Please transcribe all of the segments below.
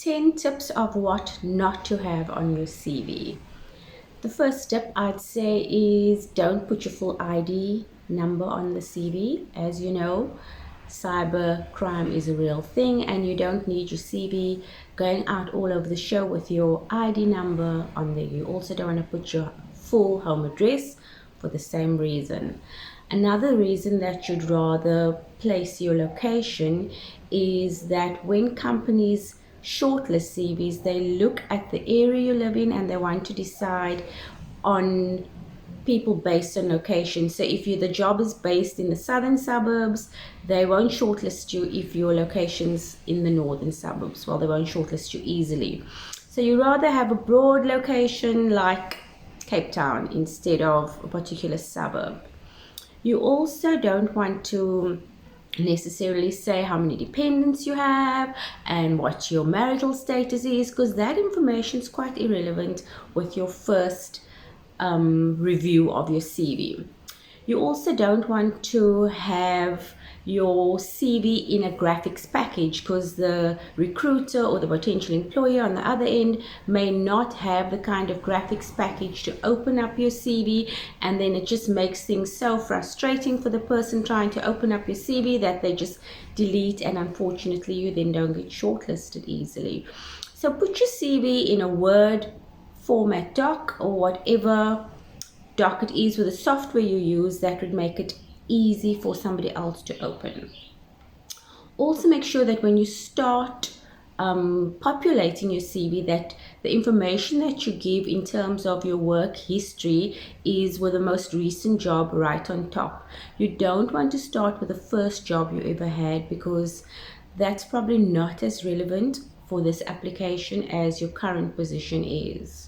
10 tips of what not to have on your CV. The first step I'd say is don't put your full ID number on the CV. As you know, cyber crime is a real thing and you don't need your CV going out all over the show with your ID number on there. You also don't want to put your full home address for the same reason. Another reason that you'd rather place your location is that when companies shortlist CVs, they look at the area you live in and they want to decide on people based on location. So if the job is based in the southern suburbs, they won't shortlist you if your location's in the northern suburbs. Well, they won't shortlist you easily. So you rather have a broad location like Cape Town instead of a particular suburb. You also don't want to necessarily say how many dependents you have and what your marital status is, because that information is quite irrelevant with your first review of your CV. You also don't want to have your CV in a graphics package because the recruiter or the potential employer on the other end may not have the kind of graphics package to open up your CV, and then it just makes things so frustrating for the person trying to open up your CV that they just delete, and unfortunately you then don't get shortlisted easily. So put your CV in a Word format doc or whatever doc it is with the software you use that would make it easy for somebody else to open. Also make sure that when you start populating your CV that the information that you give in terms of your work history is with the most recent job right on top. You don't want to start with the first job you ever had because that's probably not as relevant for this application as your current position is.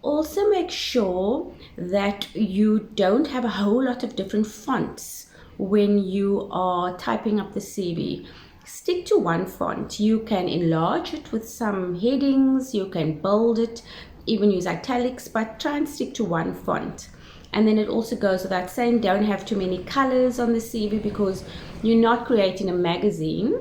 Also make sure that you don't have a whole lot of different fonts when you are typing up the CV. Stick to one font. You can enlarge it with some headings, you can bold it, even use italics, but try and stick to one font. And then it also goes without saying, don't have too many colors on the CV because you're not creating a magazine.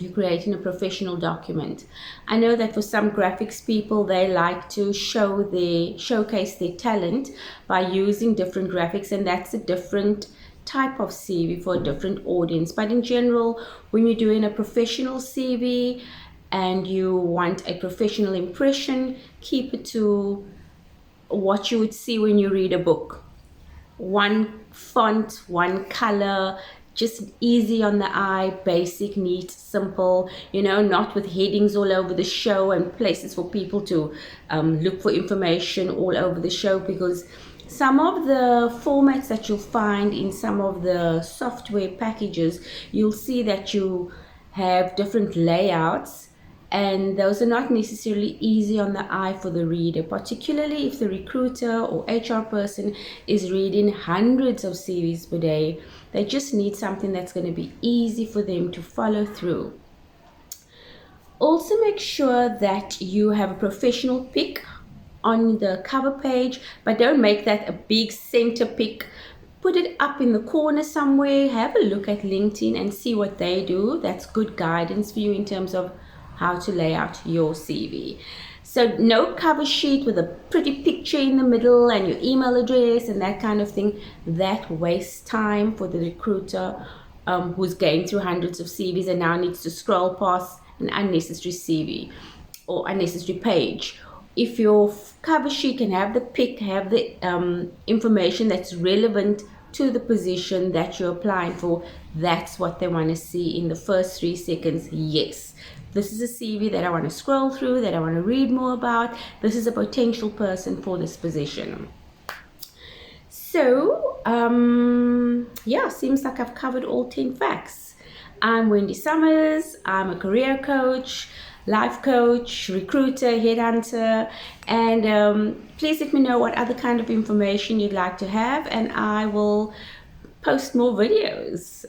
You're creating a professional document. I know that for some graphics people, they like to showcase their talent by using different graphics, and that's a different type of CV for a different audience. But in general, when you're doing a professional CV and you want a professional impression, keep it to what you would see when you read a book. One font, one color, just easy on the eye, basic, neat, simple, not with headings all over the show and places for people to look for information all over the show, because some of the formats that you'll find in some of the software packages, you'll see that you have different layouts, and those are not necessarily easy on the eye for the reader, particularly if the recruiter or HR person is reading hundreds of CVs per day. They just need something that's going to be easy for them to follow through. Also make sure that you have a professional pic on the cover page, but don't make that a big center pic. Put it up in the corner somewhere. Have a look at LinkedIn and see what they do. That's good guidance for you in terms of how to lay out your CV. So no cover sheet with a pretty picture in the middle and your email address and that kind of thing. That wastes time for the recruiter who's going through hundreds of CVs and now needs to scroll past an unnecessary CV or unnecessary page. If your cover sheet can have the pic, have the information that's relevant to the position that you're applying for, that's what they want to see in the first 3 seconds. Yes, this is a CV that I want to scroll through, that I want to read more about. This is a potential person for this position. So, seems like I've covered all 10 facts. I'm Wendy Summers. I'm a career coach, life coach, recruiter, headhunter, and please let me know what other kind of information you'd like to have, and I will post more videos.